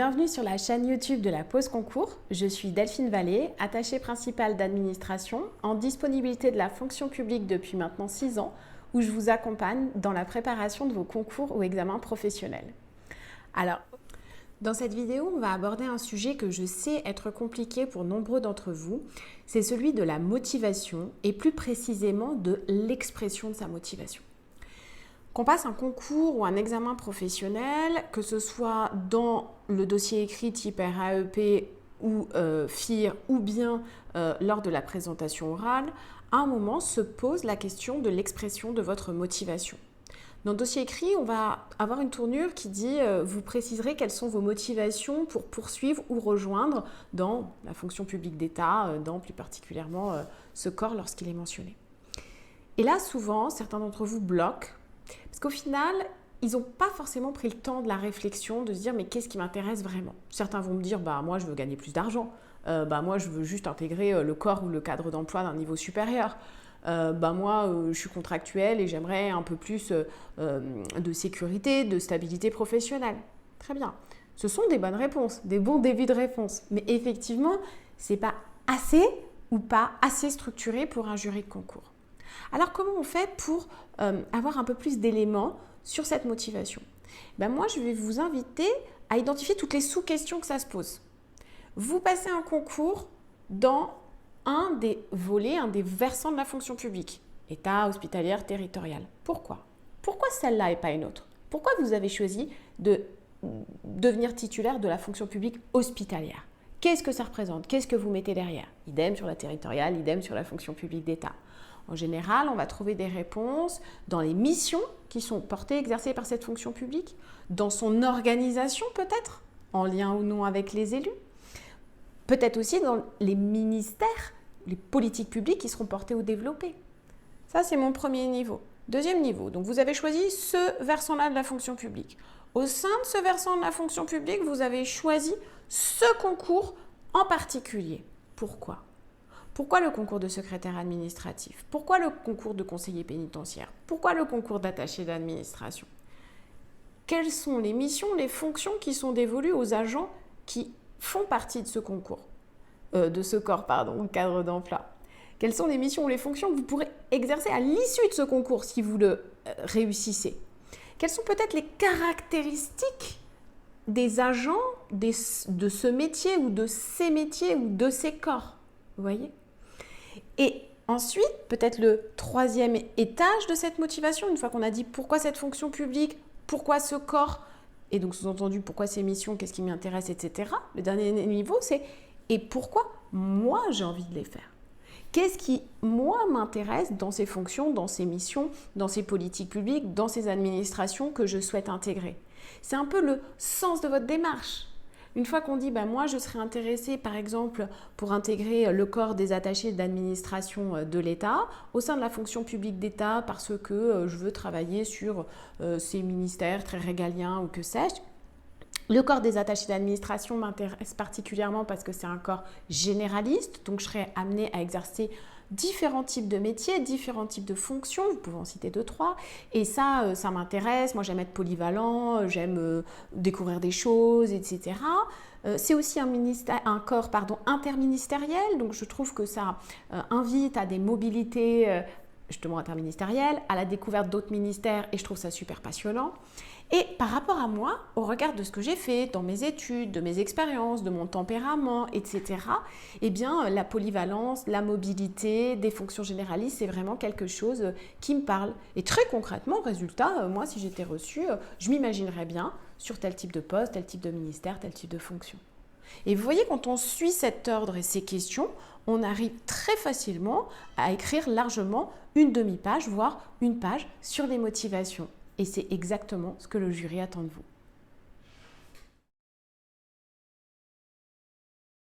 Bienvenue sur la chaîne YouTube de la Pause Concours. Je suis Delphine Vallée, attachée principale d'administration, en disponibilité de la fonction publique depuis maintenant 6 ans, où je vous accompagne dans la préparation de vos concours ou examens professionnels. Alors, dans cette vidéo, on va aborder un sujet que je sais être compliqué pour nombreux d'entre vous. C'est celui de la motivation et plus précisément de l'expression de sa motivation. Qu'on passe un concours ou un examen professionnel, que ce soit dans le dossier écrit type RAEP ou FIR ou bien lors de la présentation orale, à un moment se pose la question de l'expression de votre motivation. Dans le dossier écrit, on va avoir une tournure qui dit vous préciserez quelles sont vos motivations pour poursuivre ou rejoindre dans la fonction publique d'État, dans plus particulièrement ce corps lorsqu'il est mentionné. Et là, souvent, certains d'entre vous bloquent. Parce qu'au final, ils n'ont pas forcément pris le temps de la réflexion, de se dire mais qu'est-ce qui m'intéresse vraiment. Certains vont me dire moi je veux gagner plus d'argent, moi je veux juste intégrer le corps ou le cadre d'emploi d'un niveau supérieur, moi je suis contractuel et j'aimerais un peu plus de sécurité, de stabilité professionnelle. Très bien, ce sont des bonnes réponses, des bons débuts de réponse, mais effectivement ce n'est pas assez ou pas assez structuré pour un jury de concours. Alors comment on fait pour avoir un peu plus d'éléments sur cette motivation? Moi je vais vous inviter à identifier toutes les sous-questions que ça se pose. Vous passez un concours dans un des volets, un des versants de la fonction publique, État, hospitalière, territoriale. Pourquoi? Pourquoi celle-là et pas une autre? Pourquoi vous avez choisi de devenir titulaire de la fonction publique hospitalière? Qu'est-ce que ça représente? Qu'est-ce que vous mettez derrière? Idem sur la territoriale, idem sur la fonction publique d'État. En général, on va trouver des réponses dans les missions qui sont portées, exercées par cette fonction publique, dans son organisation peut-être, en lien ou non avec les élus, peut-être aussi dans les ministères, les politiques publiques qui seront portées ou développées. Ça, c'est mon premier niveau. Deuxième niveau, donc vous avez choisi ce versant-là de la fonction publique. Au sein de ce versant de la fonction publique, vous avez choisi ce concours en particulier. Pourquoi ? Pourquoi le concours de secrétaire administratif? Pourquoi le concours de conseiller pénitentiaire? Pourquoi le concours d'attaché d'administration? Quelles sont les missions, les fonctions qui sont dévolues aux agents qui font partie de ce concours, cadre d'emploi? Quelles sont les missions ou les fonctions que vous pourrez exercer à l'issue de ce concours si vous le réussissez? Quelles sont peut-être les caractéristiques des agents de ce métier ou de ces métiers ou de ces corps? Vous voyez? Et ensuite, peut-être le troisième étage de cette motivation, une fois qu'on a dit pourquoi cette fonction publique, pourquoi ce corps, et donc sous-entendu pourquoi ces missions, qu'est-ce qui m'intéresse, etc. Le dernier niveau, c'est et pourquoi moi j'ai envie de les faire. Qu'est-ce qui, moi, m'intéresse dans ces fonctions, dans ces missions, dans ces politiques publiques, dans ces administrations que je souhaite intégrer? C'est un peu le sens de votre démarche. Une fois qu'on dit moi je serais intéressée par exemple pour intégrer le corps des attachés d'administration de l'État au sein de la fonction publique d'État parce que je veux travailler sur ces ministères très régaliens ou que sais-je. Le corps des attachés d'administration m'intéresse particulièrement parce que c'est un corps généraliste, donc je serais amenée à exercer différents types de métiers, différents types de fonctions, vous pouvez en citer 2-3, et ça m'intéresse, moi j'aime être polyvalent, j'aime découvrir des choses, etc. C'est aussi un corps interministériel, donc je trouve que ça invite à des mobilités justement interministérielles, à la découverte d'autres ministères, et je trouve ça super passionnant. Et par rapport à moi, au regard de ce que j'ai fait dans mes études, de mes expériences, de mon tempérament, etc., la polyvalence, la mobilité, des fonctions généralistes, c'est vraiment quelque chose qui me parle. Et très concrètement, résultat, moi, si j'étais reçue, je m'imaginerais bien sur tel type de poste, tel type de ministère, tel type de fonction. Et vous voyez, quand on suit cet ordre et ces questions, on arrive très facilement à écrire largement une demi-page, voire une page sur les motivations. Et c'est exactement ce que le jury attend de vous.